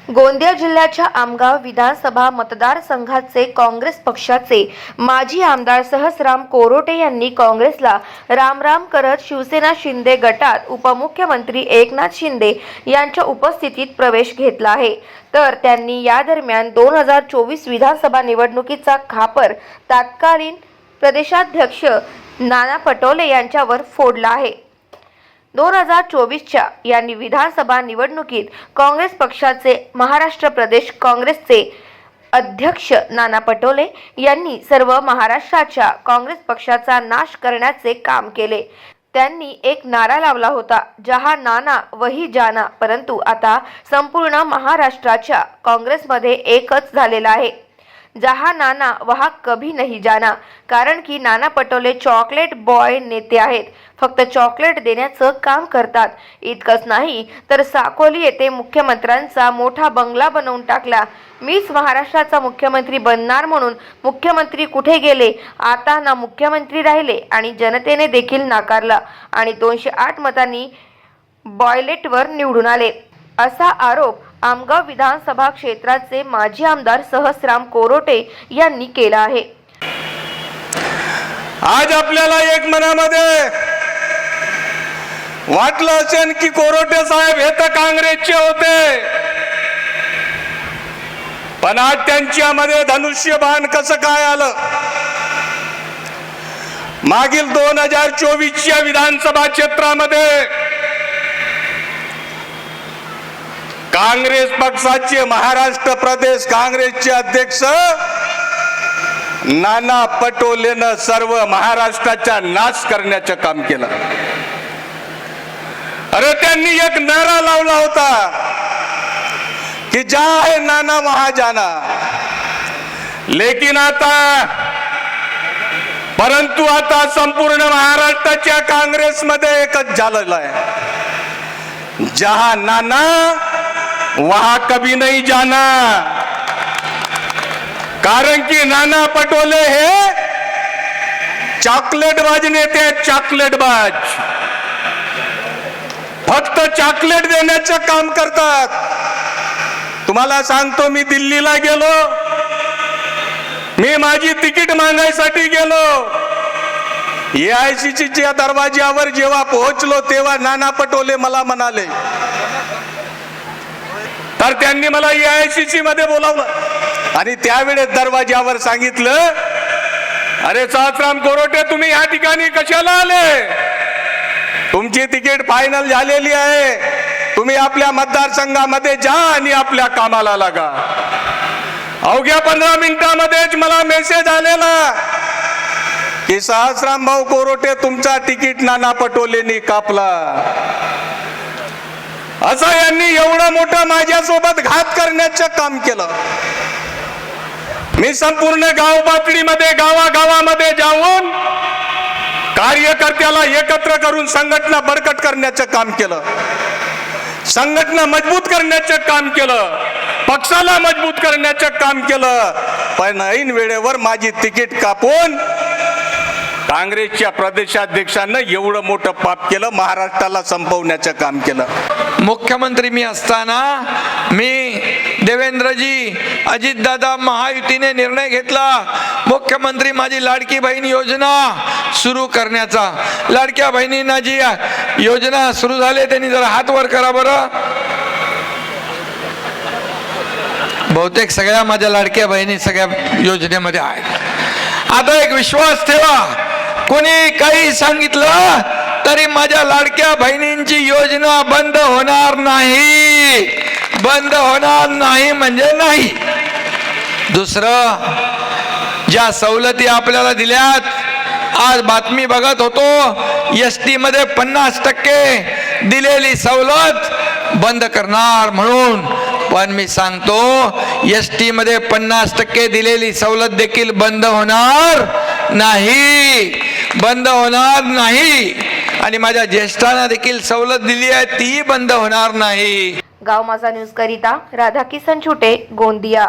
गोंदिया जिल्ह्याच्या आमगाव विधानसभा मतदारसंघाचे काँग्रेस पक्षाचे माजी आमदार सहस्राम कोरोटे यांनी काँग्रेसला रामराम करत शिवसेना शिंदे गटात उपमुख्यमंत्री एकनाथ शिंदे यांच्या उपस्थितीत प्रवेश घेतला आहे। तर त्यांनी या दरम्यान 2024 विधानसभा निवडणुकीचा खापर तत्कालीन प्रदेशाध्यक्ष नाना पटोले यांच्यावर फोडला आहे। 2024च्या या विधानसभा निवडणुकीत काँग्रेस पक्षाचे महाराष्ट्र प्रदेश काँग्रेसचे अध्यक्ष नाना पटोले यांनी सर्व महाराष्ट्राच्या काँग्रेस पक्षाचा नाश करण्याचे काम केले। त्यांनी एक नारा लावला होता, जहां नाना वही जाना। परंतु आता संपूर्ण महाराष्ट्राच्या काँग्रेसमध्ये एकच झालेला आहे, जहां नाना वहां कभी नहीं जाना। कारण की नाना पटोले चॉकलेट बॉय नेते आहेत, फक्त चॉकलेट देण्याचं काम करतात। इतकंच नाही तर साकोली येथे मुख्यमंत्र्यांचा मोठा बंगला बनवून टाकला। मीच महाराष्ट्राचा मुख्यमंत्री बनणार म्हणून मुख्यमंत्री कुठे गेले? आता ना मुख्यमंत्री राहिले आणि जनतेने देखील नाकारला आणि 208 मतांनी बॉयलेटवर निवडून आले, असा आरोप आमगाव विधानसभा क्षेत्राचे माजी आमदार सहस्राम कोरोटे यांनी केला आहे। आज आपल्याला एक मनामध्ये वाटलं असेल की कोरोटे साहेब हे तर काँग्रेसचे होते, पण आज त्यांच्यामध्ये धनुष्यबाण कसं काय आलं? मागील 2024च्या विधानसभा क्षेत्रामध्ये काँग्रेस पक्षाचे महाराष्ट्र प्रदेश काँग्रेसचे अध्यक्ष नाना पटोलेनं सर्व महाराष्ट्राचा नाश करण्याचं काम केलं। अरे त्यांनी एक नारा लावला होता कि जहां है नाना वहां जाना। लेकिन परंतु आता संपूर्ण महाराष्ट्राच्या काँग्रेसमध्ये एकच झालेलं आहे, जहां नाना वहां कभी नहीं जाना। कारण की नाना पटोले हे चॉकलेटबाज नेते आहेत, चॉकलेटबाज। फक्त चॉकलेट देण्याचं काम करतात। तुम्हाला सांगतो, मी दिल्लीला गेलो, मी माझी तिकीट मागायसाठी गेलो। AICCच्या दरवाज्यावर जेव्हा पोहोचलो तेव्हा नाना पटोले मला म्हणाले, तर त्यांनी मला AICC मध्ये बोलावलं आणि त्यावेळेस दरवाज्यावर सांगितलं, अरे सहस्राम कोरोटे तुम्ही या ठिकाणी कशाला आले? तुमची तिकीट फायनल झालेली आहे, तुम्ही आपल्या मतदारसंघामध्ये जा आणि आपल्या कामाला लागा। अवघ्या 15 मिनिटांमध्येच मला मेसेज आलेला की सहस्राम भाऊ कोरोटे तुमचा तिकीट नाना पटोलेंनी कापला। असं यांनी एवढं मोठं माझ्यासोबत घात करण्याचं काम केलं। मी संपूर्ण गाव पातळीमध्ये गावागावामध्ये जाऊन कार्यकर्त्याला एकत्र करून संघटना बळकट करण्याचं काम केलं, संघटना मजबूत करण्याचं काम केलं, पक्षाला मजबूत करण्याचं काम केलं। पण ऐन वेळेवर माझी तिकीट कापून काँग्रेसच्या प्रदेशाध्यक्षांना एवढं मोठं पाप केलं, महाराष्ट्राला संपवण्याचं काम केलं। मुख्यमंत्री मी असताना मी देवेंद्रजी अजितदादा महायुतीने निर्णय घेतला, मुख्यमंत्री माझी लाडकी बहीण योजना सुरू करण्याचा। लाडक्या बहिणींना जी योजना सुरू झाली त्यांनी जरा हात वर करा बरं। बहुतेक सगळ्या माझ्या लाडक्या बहिणी सगळ्या योजनेमध्ये आहेत। आता एक विश्वास ठेवा, कोणी काही सांगितलं तरी माझ्या लाडक्या बहिणींची योजना बंद होणार नाही, बंद होणार नाही म्हणजे नाही। दुसरं, ज्या सवलती आपल्याला दिल्यात, आज बातमी बघत होतो ST मध्ये 50% दिलेली सवलत बंद करणार म्हणून। पण मी सांगतो, ST मध्ये 50% दिलेली सवलत देखील बंद होणार नाही, बंद होणार नाही। आणि माझ्या ज्येष्ठांना देखील सवलत दिली आहे, ती बंद होणार नाही। गाव माझा न्यूज करिता राधाकिशन छुटे, गोंदिया।